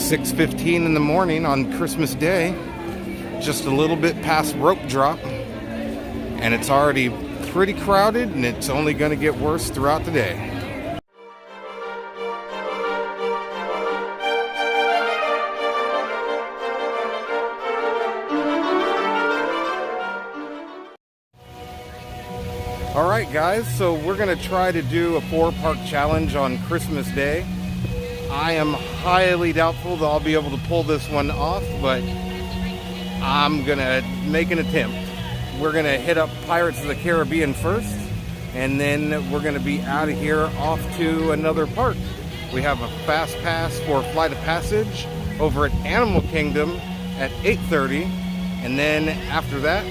6:15 in the morning on Christmas Day, just a little bit past rope drop, and it's already pretty crowded, and it's only going to get worse throughout the day. Alright guys, so we're going to try to do a 4-park challenge on Christmas Day. I am highly doubtful that I'll be able to pull this one off, but I'm going to make an attempt. We're going to hit up Pirates of the Caribbean first, and then we're going to be out of here off to another park. We have a fast pass for Flight of Passage over at Animal Kingdom at 8:30, and then after that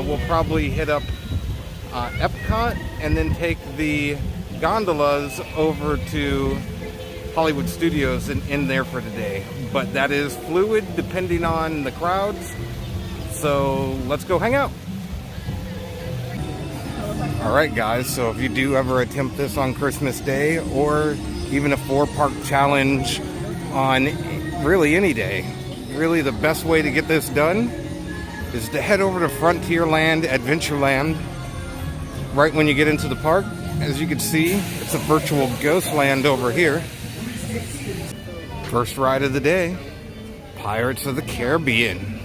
we'll probably hit up EPCOT and then take the gondolas over to Hollywood Studios and in there for today. But that is fluid depending on the crowds, so let's go hang out. Alright guys, so if you do ever attempt this on Christmas Day, or even a 4-park challenge on really any day, really the best way to get this done is to head over to Frontierland Adventureland right when you get into the park. As you can see, it's a virtual ghost land over here. First ride of the day, Pirates of the Caribbean.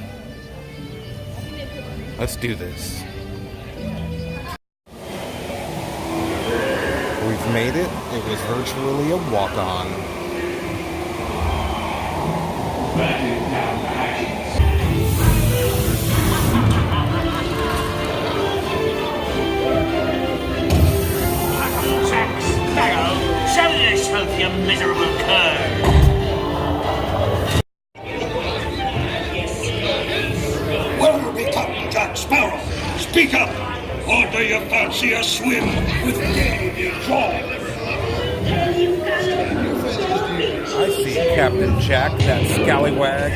Let's do this. We've made it. It was virtually a walk-on. Show yourself, you miserable cur! Where will be Captain Jack Sparrow? Speak up! Or do you fancy a swim with Davy Jones? I see Captain Jack, that scallywag.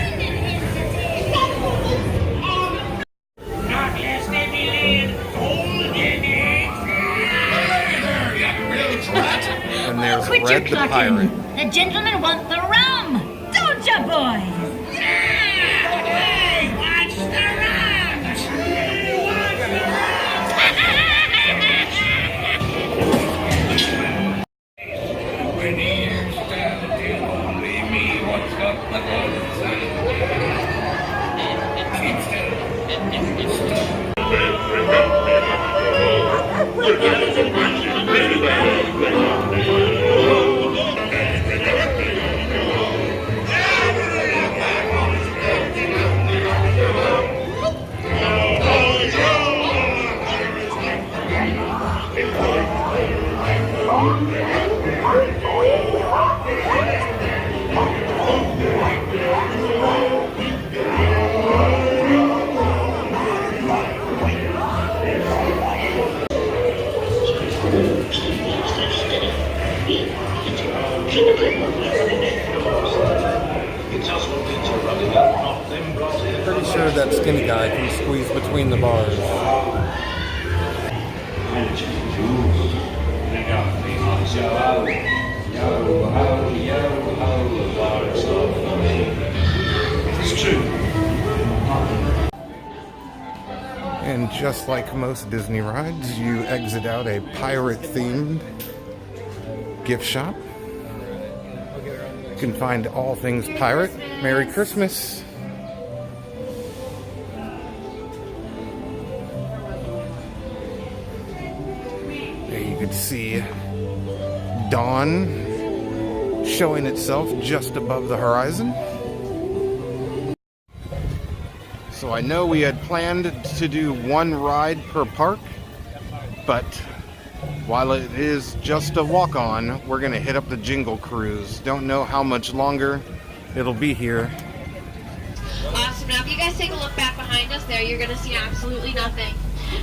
Not yesterday, lad. And there's Quit your Red the clucking. Pirate. The gentlemen want the rum. Don't ya, boys? Hey, watch the rocks! Watch the rocks! When years standing, only me what's up the other side. Keep Pretty sure that skinny guy can squeeze between the bars. It's true. And just like most Disney rides, you exit out a pirate-themed gift shop. You can find all things pirate. Merry Christmas! There you can see dawn showing itself just above the horizon. So I know we had planned to do one ride per park, but while it is just a walk-on, we're gonna hit up the Jingle Cruise. Don't know how much longer it'll be here. Awesome. Now, if you guys take a look back behind us there, you're going to see absolutely nothing.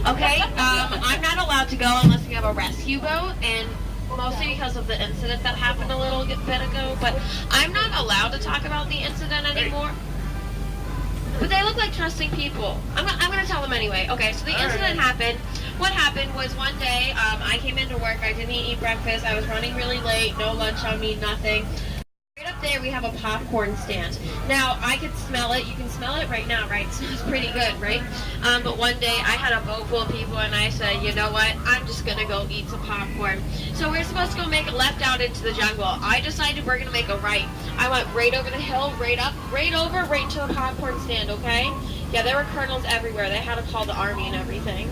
Okay? I'm not allowed to go unless we have a rescue boat, and mostly because of the incident that happened a little bit ago, but I'm not allowed to talk about the incident anymore. But they look like trusting people. I'm going to tell them anyway. Okay, so the incident happened. What happened was one day, I came into work, I didn't eat breakfast, I was running really late, no lunch on me, nothing. Straight up up there we have a popcorn stand. Now I could smell it. You can smell it right now, right? It smells pretty good, right? But one day I had a boat full of people and I said, you know what? I'm just gonna go eat some popcorn. So we're supposed to go make a left out into the jungle. I decided we're gonna make a right. I went right over the hill, right up, right over, right to the popcorn stand, okay? Yeah, there were colonels everywhere. They had to call the army and everything.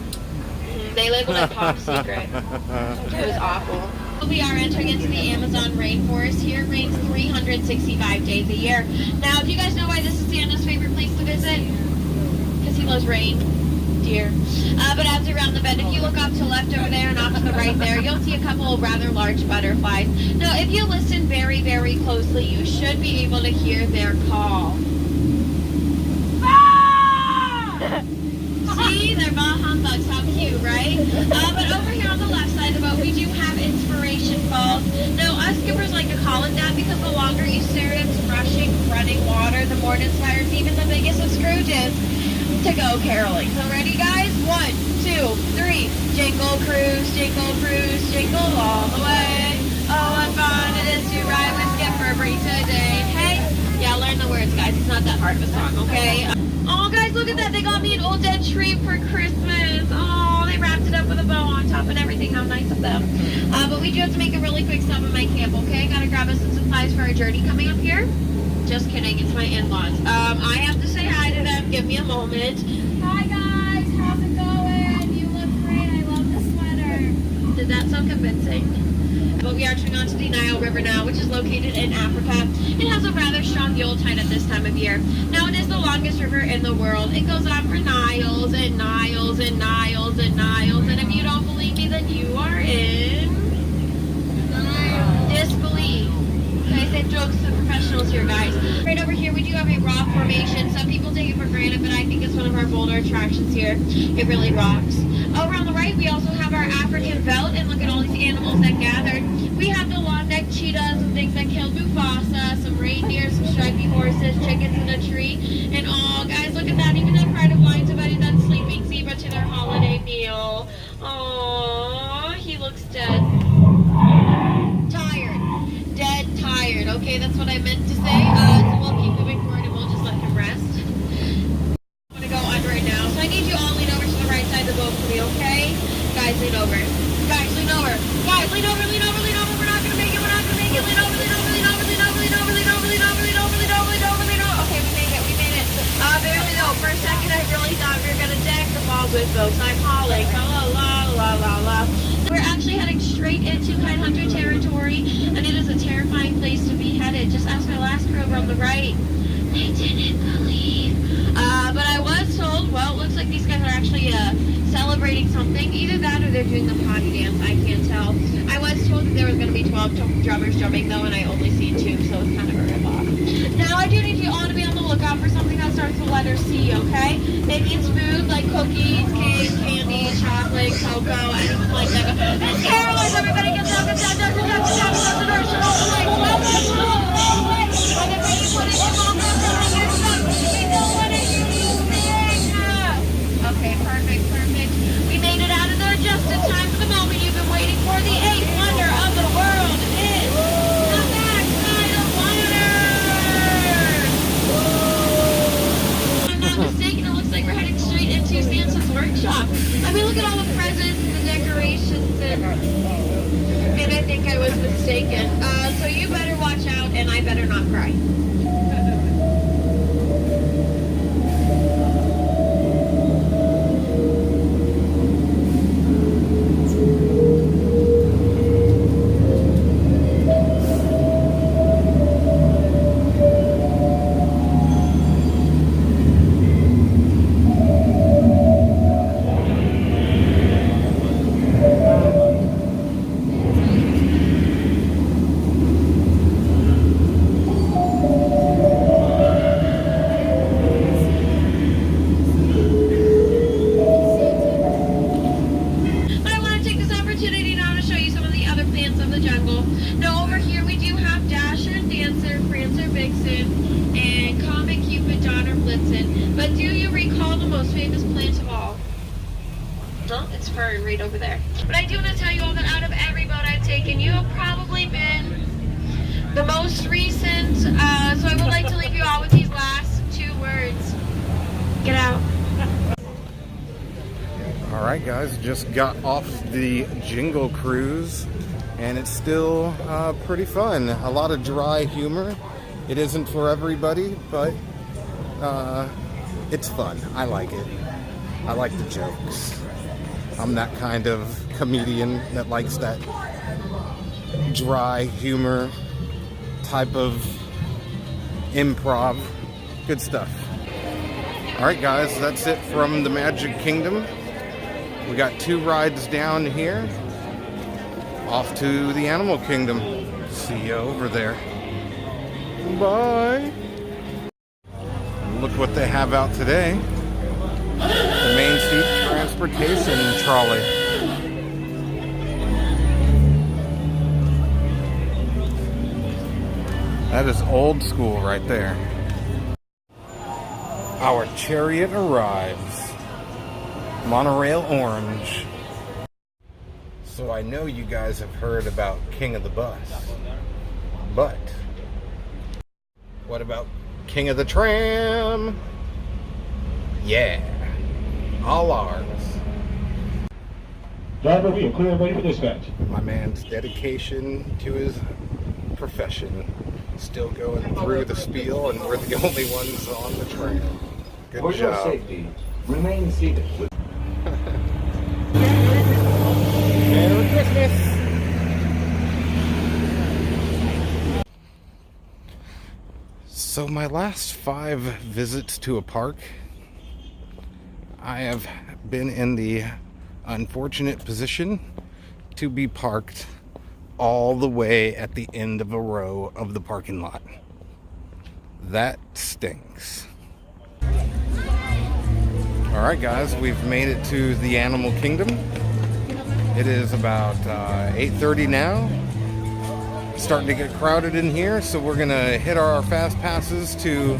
They labeled it top secret. It was awful. We are entering into the Amazon rainforest. Here it rains 365 days a year. Now, do you guys know why this is Santa's favorite place to visit? Because he loves rain. Deer. But as you're around the bend, if you look off to the left over there and off to the right there, you'll see a couple of rather large butterflies. Now, if you listen very, very closely, you should be able to hear their call. See, they're bah humbugs. How cute, right? But over here on the left side of the boat, we do have Inspiration Falls. Now, us skippers like to call it that because the longer you stare at its rushing, running water, the more it inspires even the biggest of Scrooges to go caroling. So ready, guys? 1, 2, 3. Jingle cruise, jingle all the way. Oh, what fun it is to ride with Skipper Bree today. Hey, yeah, learn the words, guys. It's not that hard of a song, okay? Oh, guys, look at that. They got me an old dead tree for Christmas. Oh, they wrapped it up with a bow on top and everything. How nice of them. But we do have to make a really quick stop at my camp, okay? Gotta grab us some supplies for our journey coming up here. Just kidding. It's my in-laws. I have to say hi to them. Give me a moment. Hi, guys. How's it going? You look great. I love the sweater. Did that sound convincing? But we are turning onto the Nile River now, which is located in Africa. It has a rather strong Yuletide at this time of year. Now, it is the longest river in the world. It goes on for Niles and Niles and Niles and Niles. And if you don't believe me, then you are in disbelief. Okay, say jokes to professionals here, guys. Right over here, we do have a rock formation. Some people take it for granted, but I think it's one of our bolder attractions here. It really rocks. Over on the right, we also have our African veldt, and look at all these animals that gathered. We have the long-necked cheetahs and things that killed Mufasa, some reindeer, some stripy horses, chickens in a tree, and oh, guys, look at that. Even the pride of lions invited that sleeping zebra to their holiday meal. Oh, he looks dead. Tired. Dead tired. Okay, that's what I meant to say. So we'll keep moving forward and we'll just let him rest. I'm gonna go under it now. So I need you all lean over to the right side of the boat for me, okay? Guys, lean over. Guys, lean over. Guys, lean over, lean over, lean over. We're not gonna make it, we're not gonna make it. Lean over, lean over, lean over, lean over, lean over, lean over, lean over, lean over, lean over, lean over, lean over. Okay, we made it, we made it. Barely though. For a second I really thought we were gonna deck the balls with folks. I'm hauling. La la la la la. We're actually heading straight into Kind Hunter territory, and it is a terrifying place to be headed. Just ask my last crew over on the right. They didn't believe. But I was told, well, it looks like these guys are actually celebrating something. Either that or they're doing the potty dance. I can't tell. I was told that there was going to be 12 drummers drumming, though, and I only see 2, so it's kind of a rip-off. Now, I do need you all to be on the lookout for something that starts with the letter C, okay? It means food, like cookies, cake, candy, chocolate, cocoa, anything like that. It's carolers, everybody get down, get down, get down, get down, get down, get down, get down, all the way, all the way, all the way. And then when you put it in, all the way, we don't want to use okay, perfect, perfect. We made it out of there just in time for the moment you've been waiting for. The 8th wonder of the world is the backside of water. If I'm not mistaken, it looks like we're heading straight into Santa's workshop. I mean, look at all the presents and the decorations, and I think I was mistaken. So you better watch out, and I better not cry. It's fern right over there. But I do want to tell you all that out of every boat I've taken, you have probably been The most recent, so I would like to leave you all with these last 2 words. Get out. All right, guys, just got off the Jingle Cruise, and it's still pretty fun. A lot of dry humor. It isn't for everybody, but it's fun. I like it. I like the jokes. I'm that kind of comedian that likes that dry humor type of improv. Good stuff. All right, guys, that's it from the Magic Kingdom. We got 2 rides down here. Off to the Animal Kingdom. See you over there. Bye. Look what they have out today. The Main Street Transportation Trolley. That is old school right there. Our chariot arrives. Monorail orange. So I know you guys have heard about King of the Bus, but what about King of the Tram? Yeah, all ours. Driver, we are clear and ready for dispatch. My man's dedication to his profession still going through the spiel, and we're the only ones on the train. Good For your job. safety, remain seated. Merry Christmas! So my last 5 visits to a park, I have been in the unfortunate position to be parked all the way at the end of a row of the parking lot. That stinks. Alright guys, we've made it to the Animal Kingdom. It is about 8:30 now. Starting to get crowded in here, so we're gonna hit our fast passes to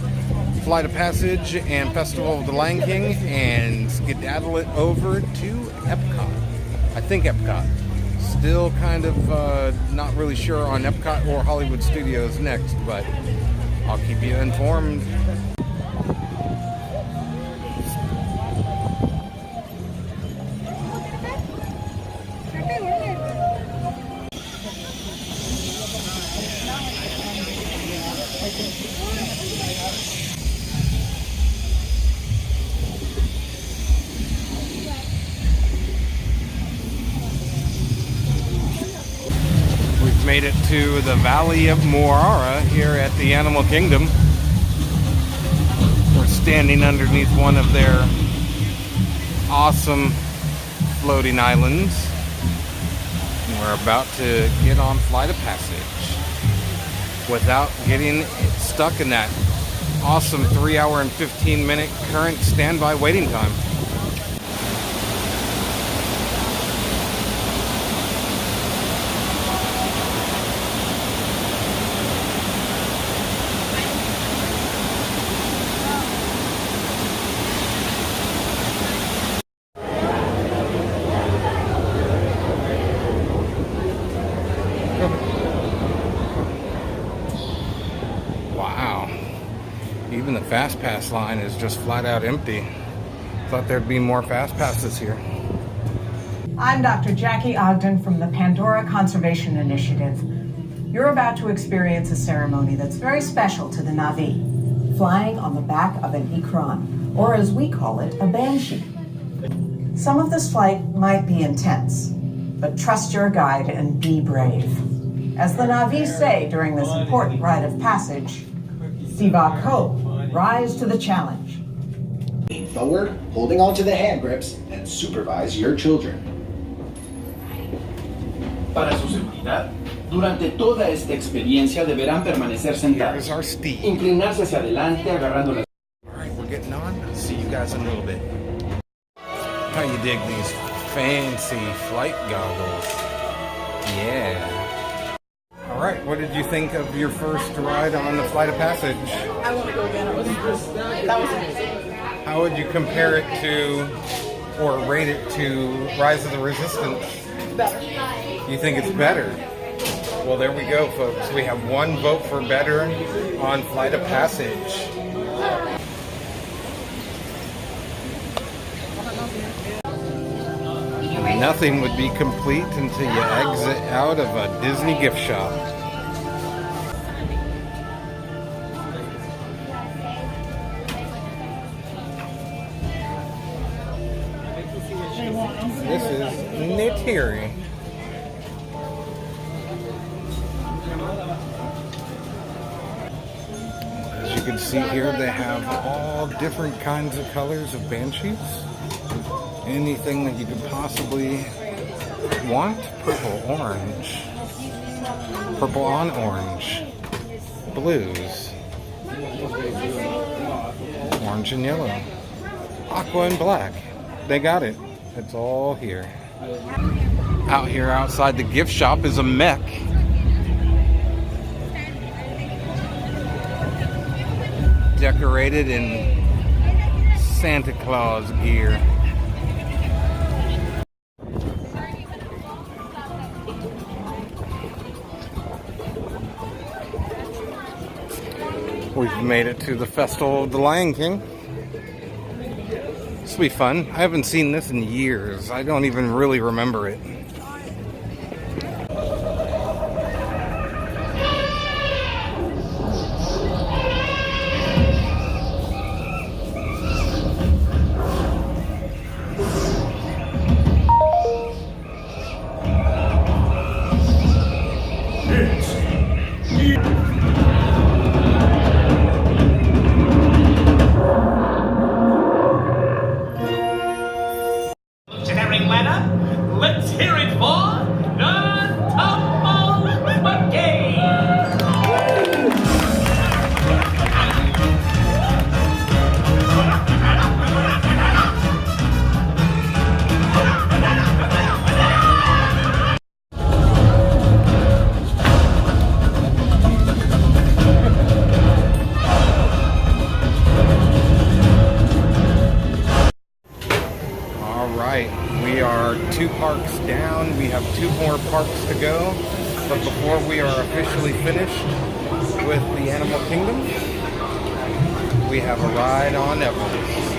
Flight of Passage and Festival of the Lion King and skedaddle it over to EPCOT. I think EPCOT. Still kind of not really sure on EPCOT or Hollywood Studios next, but I'll keep you informed. Made it to the Valley of Moara here at the Animal Kingdom. We're standing underneath one of their awesome floating islands. And we're about to get on Flight of Passage without getting stuck in that awesome 3-hour and 15-minute current standby waiting time. Wow, even the Fast Pass line is just flat out empty. Thought there'd be more Fast Passes here. I'm Dr. Jackie Ogden from the Pandora Conservation Initiative. You're about to experience a ceremony that's very special to the Na'vi, flying on the back of an Ikran, or as we call it, a banshee. Some of this flight might be intense, but trust your guide and be brave. As the Na'vi say during this important rite of passage, Siva Ko, rise to the challenge. Lean forward, holding onto the hand grips, and supervise your children. Para su seguridad, durante toda esta experiencia deberán permanecer sentados. Here's our Steve. Inclinarse hacia adelante, agarrando las... Alright, we're getting on. See you guys in a little bit. How you dig these fancy flight goggles? Yeah. Alright, what did you think of your first ride on the Flight of Passage? I want to go again. That was amazing. How would you compare it to, or rate it to, Rise of the Resistance? Better. You think it's better? Well, there we go, folks. We have one vote for better on Flight of Passage. Nothing would be complete until you exit out of a Disney gift shop. This is Neytiri. As you can see here, they have all different kinds of colors of banshees. Anything that you could possibly want. Purple, orange. Purple on orange. Blues. Orange and yellow. Aqua and black. They got it. It's all here. Out here outside the gift shop is a mech. Decorated in Santa Claus gear. We've made it to the Festival of the Lion King. This will be fun. I haven't seen this in years. I don't even really remember it. Let's hear it for the Tumble Monkey! We are 2 parks down. We have 2 more parks to go. But before we are officially finished with the Animal Kingdom, we have a ride on Everest.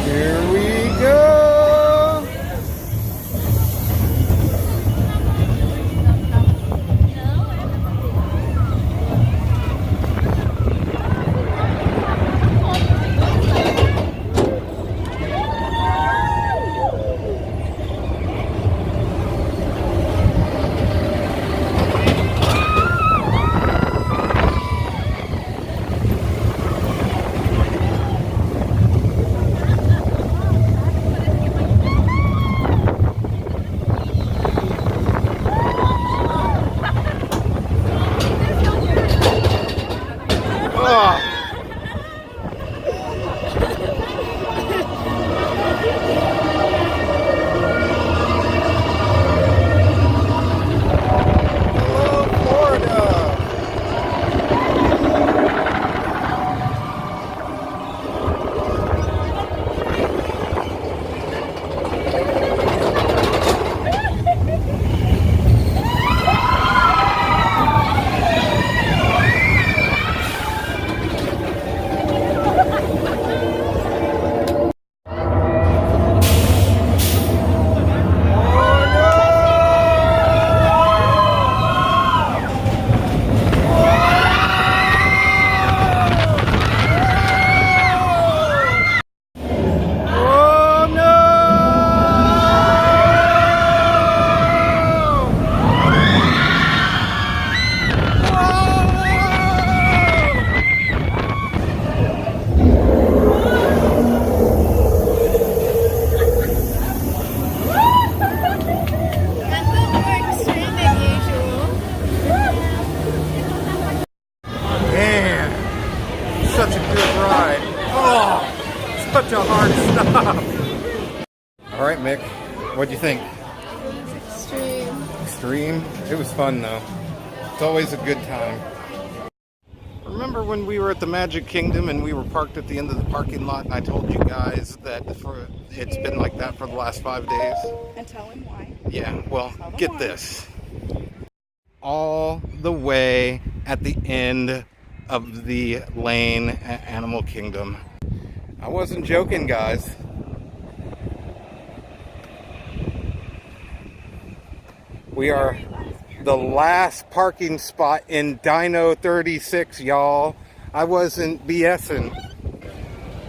Here we go! think? Extreme. Extreme? It was fun though. It's always a good time. Remember when we were at the Magic Kingdom and we were parked at the end of the parking lot and I told you guys that it's been like that for the last 5 days? And tell him why. Yeah, well, get this. All the way at the end of the lane at Animal Kingdom. I wasn't joking, guys. We are the last parking spot in Dino 36, y'all. I wasn't BSing.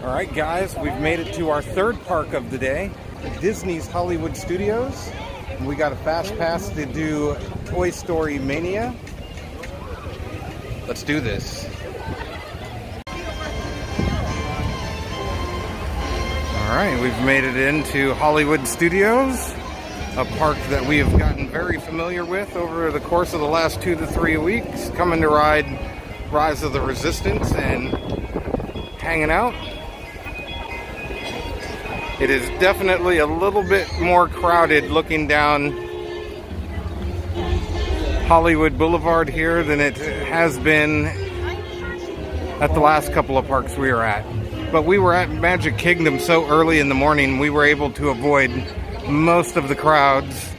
All right, guys, we've made it to our third park of the day, Disney's Hollywood Studios. And we got a fast pass to do Toy Story Mania. Let's do this. All right, we've made it into Hollywood Studios, a park that we have gotten very familiar with over the course of the last 2 to 3 weeks, coming to ride Rise of the Resistance and hanging out. It is definitely a little bit more crowded looking down Hollywood Boulevard here than it has been at the last couple of parks we were at. But we were at Magic Kingdom so early in the morning, we were able to avoid most of the crowds.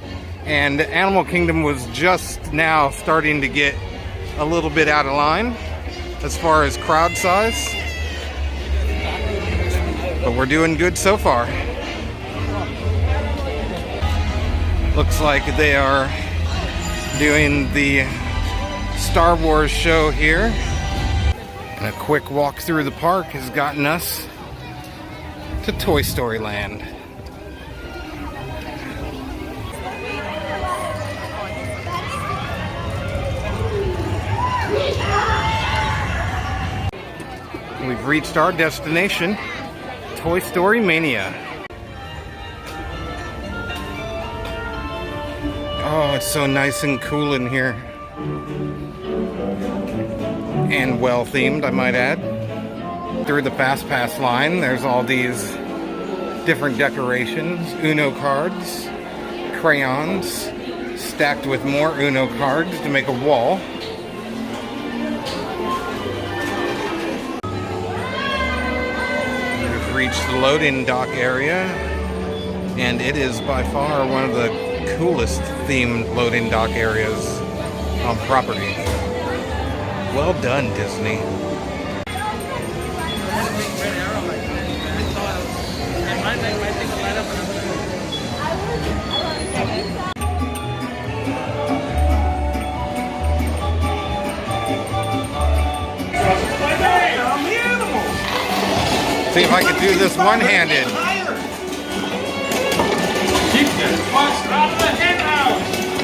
And Animal Kingdom was just now starting to get a little bit out of line as far as crowd size. But we're doing good so far. Looks like they are doing the Star Wars show here. And a quick walk through the park has gotten us to Toy Story Land. We've reached our destination, Toy Story Mania. Oh, it's so nice and cool in here. And well themed, I might add. Through the Fast Pass line, there's all these different decorations, Uno cards, crayons, stacked with more Uno cards to make a wall. We've reached the loading dock area, and it is by far one of the coolest themed loading dock areas on property. Well done, Disney. See if I can do this one-handed.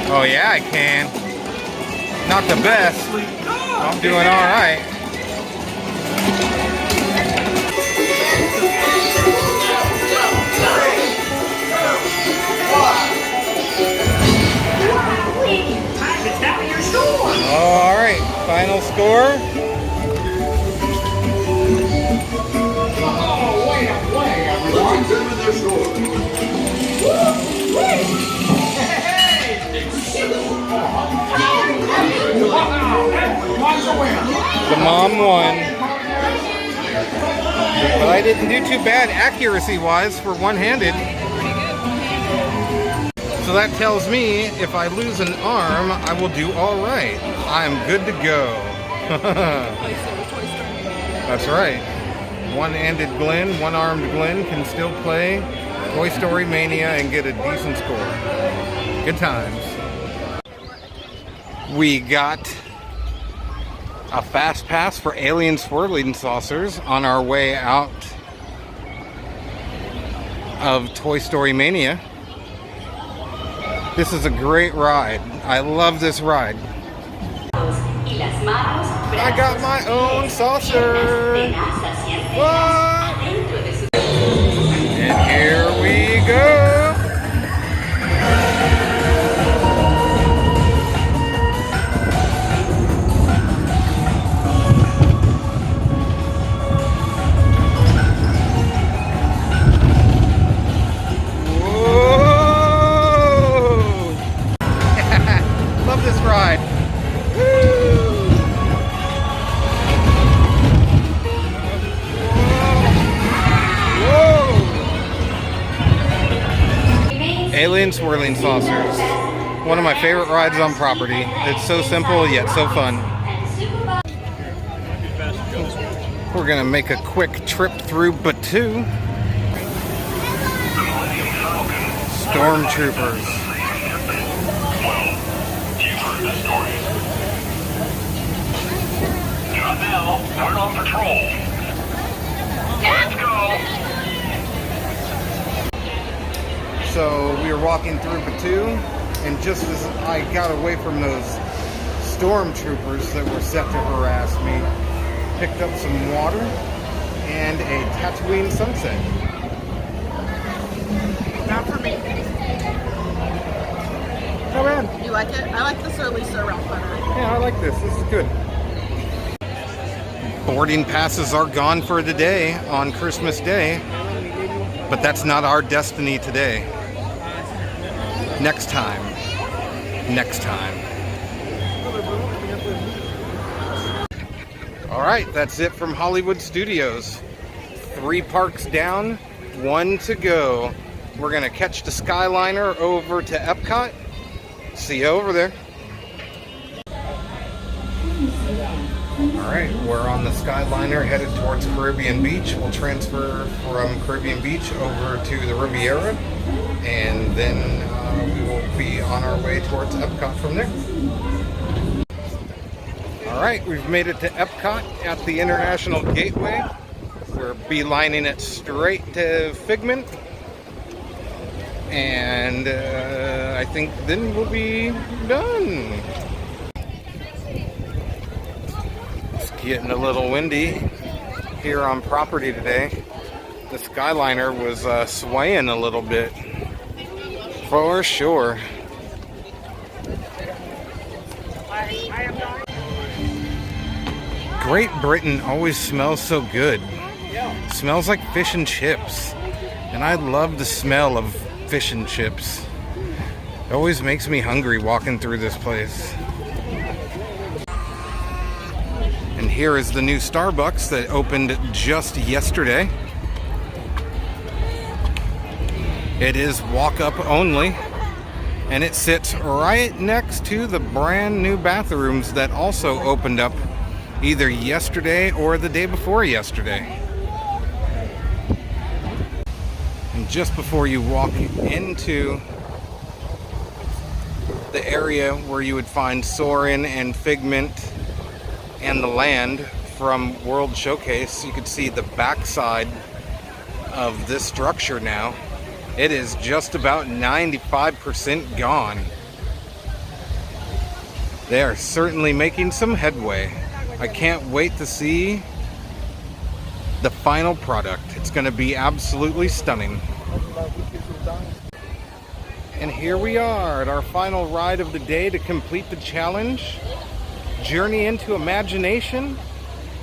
Oh yeah, I can. Not the best. I'm doing all right. All right, final score. Oh, wait, everyone. Good with their score. The mom won. But I didn't do too bad accuracy-wise for one-handed. So that tells me if I lose an arm, I will do all right. I'm good to go. That's right. One-handed Glenn, one-armed Glenn can still play Toy Story Mania and get a decent score. Good times. We got a fast pass for Alien Swirling Saucers on our way out of Toy Story Mania. This is a great ride. I love this ride. I got my own saucer. What? And here we go. Whoa! Alien swirling saucers. One of my favorite rides on property. It's so simple yet so fun. We're gonna make a quick trip through Batuu. Stormtroopers. Not now. We're on patrol. Let's go. So we were walking through Batuu, and just as I got away from those stormtroopers that were set to harass me, picked up some water and a Tatooine sunset. Not for me. Not bad. You like it? I like the Sir Lisa route better. Yeah, I like this. This is good. Boarding passes are gone for the day on Christmas Day, but that's not our destiny today. Next time. Next time. All right, that's it from Hollywood Studios. 3 parks down, 1 to go. We're gonna catch the Skyliner over to EPCOT. See you over there. All right, we're on the Skyliner headed towards Caribbean Beach. We'll transfer from Caribbean Beach over to the Riviera, and then we will be on our way towards EPCOT from there. All right, we've made it to EPCOT at the International Gateway. We're beelining it straight to Figment, and I think then we'll be done. It's getting a little windy here on property today. The Skyliner was swaying a little bit, for sure. Great Britain always smells so good. Smells like fish and chips. And I love the smell of fish and chips. It always makes me hungry walking through this place. And here is the new Starbucks that opened just yesterday. It is walk-up only. And it sits right next to the brand new bathrooms that also opened up either yesterday or the day before yesterday. And just before you walk into the area where you would find Soarin' and Figment and the land from World Showcase, you could see the backside of this structure now. It is just about 95% gone. They are certainly making some headway. I can't wait to see the final product. It's going to be absolutely stunning. And here we are at our final ride of the day to complete the challenge. Journey into Imagination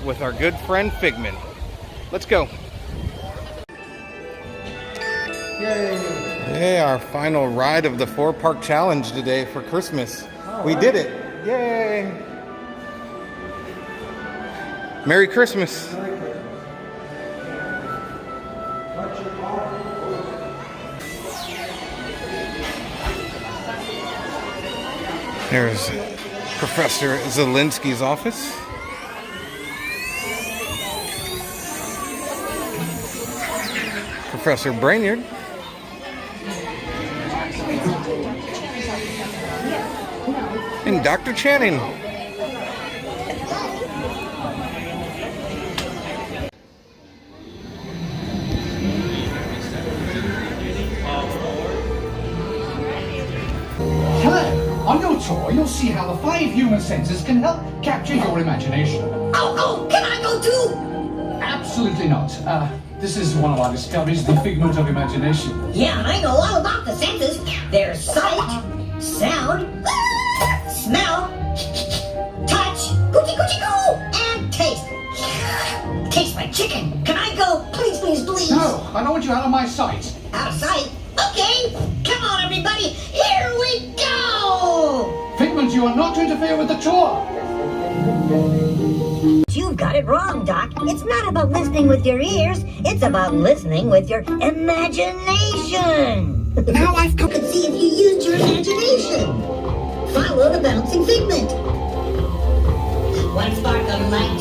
with our good friend Figment. Let's go. Yay, our final ride of the 4-park challenge today for Christmas. We did it. Yay. Merry Christmas. There's Professor Zelinsky's office. Professor Brainerd. And Dr. Channing. Hello. On your tour, you'll see how the 5 human senses can help capture your imagination. Oh, can I go too? Absolutely not. This is one of our discoveries, the figment of imagination. Yeah, I know all about the senses. There's sight, sound, smell, touch, coochie coochie coo, and taste. Tastes like chicken. Can I go? Please, please, please. No, I don't want you out of my sight. Out of sight? Okay. Come on, everybody. Here we go. Figment, you are not to interfere with the tour. You've got it wrong, Doc. It's not about listening with your ears. It's about listening with your imagination. Now I've come and see if you used your imagination. Follow the bouncing figment. One spark of light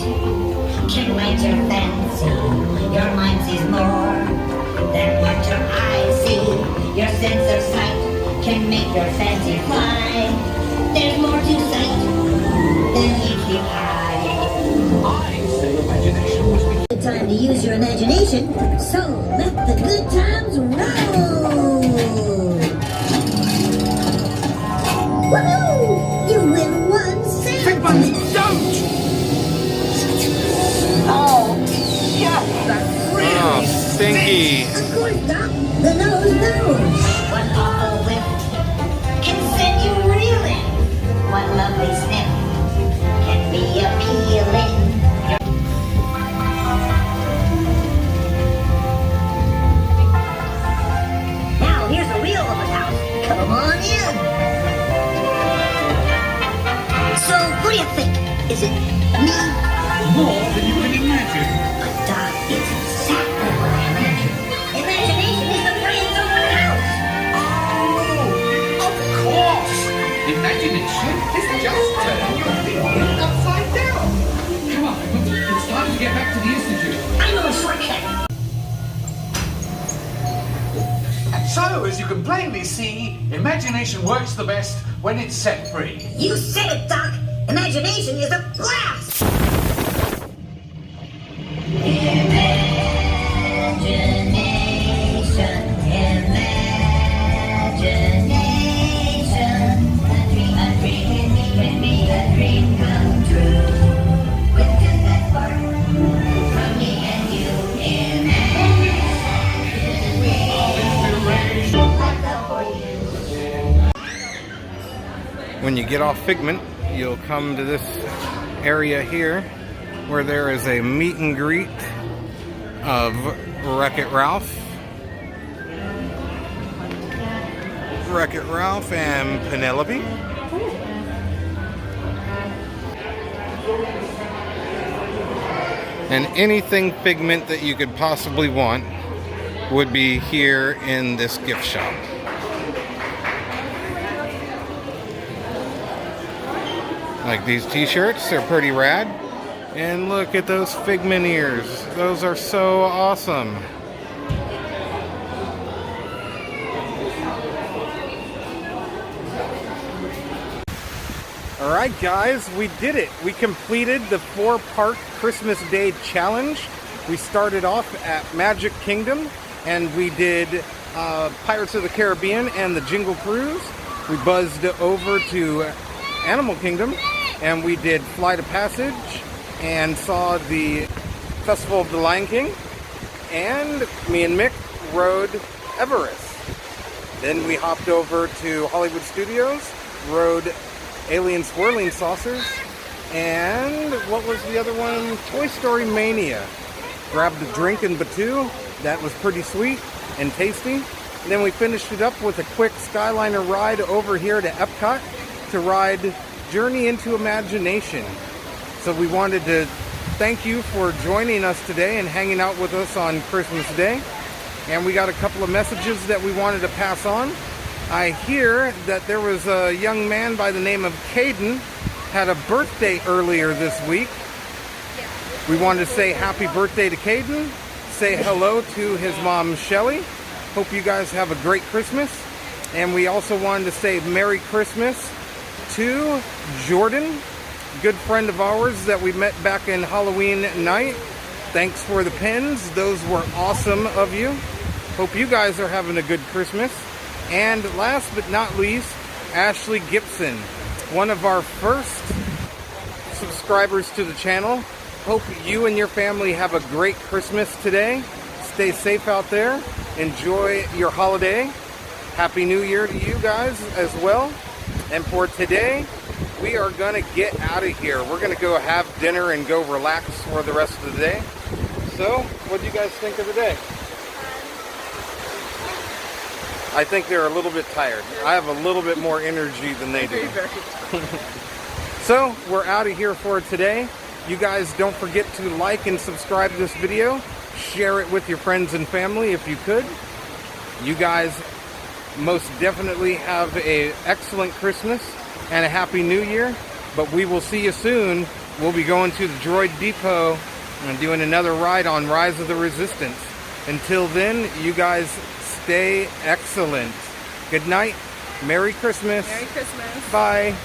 can light your fancy. Your mind sees more than what your eyes see. Your sense of sight can make your fancy fly. There's more to sight than meets the eye. I say imagination must be... Good time to use your imagination, so let the good times roll. Woohoo! You win one sandwich. Don't! Oh, yeah, that's really Oh, stinky. Of course, Doc. The nose knows. One awful whiff can send you reeling. One lovely sniff can be appealing. Now here's the real open house. Come on in. So, what do you think? Is it me? More than you can imagine. But Doc, it's exactly what I imagined. Imagination is the brains of the house. Oh, of course! Imagination is just turning your thinking upside down. Come on, it's time to get back to the Institute. I know a shortcut. And so, as you can plainly see, imagination works the best when it's set free. You said it, Doc. Imagination is a blast. When you get off Figment, you'll come to this area here where there is a meet and greet of Wreck-It Ralph. Wreck-It Ralph and Penelope. And anything Figment that you could possibly want would be here in this gift shop. Like these t-shirts, they're pretty rad. And look at those Figment ears. Those are so awesome. Alright guys, we did it. We completed the 4-part Christmas Day challenge. We started off at Magic Kingdom and we did Pirates of the Caribbean and the Jingle Cruise. We buzzed over to Animal Kingdom and we did Flight of Passage and saw the Festival of the Lion King, and me and Mick rode Everest. Then we hopped over to Hollywood Studios, rode Alien Swirling Saucers, and what was the other one? Toy Story Mania. Grabbed a drink in Batu. That was pretty sweet and tasty. And then we finished it up with a quick Skyliner ride over here to EPCOT to ride Journey into Imagination. So we wanted to thank you for joining us today and hanging out with us on Christmas Day. And we got a couple of messages that we wanted to pass on. I hear that there was a young man by the name of Caden had a birthday earlier this week. We wanted to say happy birthday to Caden. Say hello to his mom, Shelly. Hope you guys have a great Christmas. And we also wanted to say Merry Christmas to Jordan, good friend of ours that we met back in Halloween night. Thanks for the pins. Those were awesome of you. Hope you guys are having a good Christmas. And last but not least, Ashley Gibson, one of our first subscribers to the channel. Hope you and your family have a great Christmas today. Stay safe out there. Enjoy your holiday. Happy New Year to you guys as well. And for today, we are going to get out of here. We're going to go have dinner and go relax for the rest of the day. So, what do you guys think of the day? I think they're a little bit tired. I have a little bit more energy than they do. So, we're out of here for today. You guys don't forget to like and subscribe to this video. Share it with your friends and family if you could. You guys most definitely have an excellent Christmas and a Happy New Year. But we will see you soon. We'll be going to the Droid Depot and doing another ride on Rise of the Resistance. Until then, you guys stay excellent. Good night. Merry Christmas. Merry Christmas. Bye.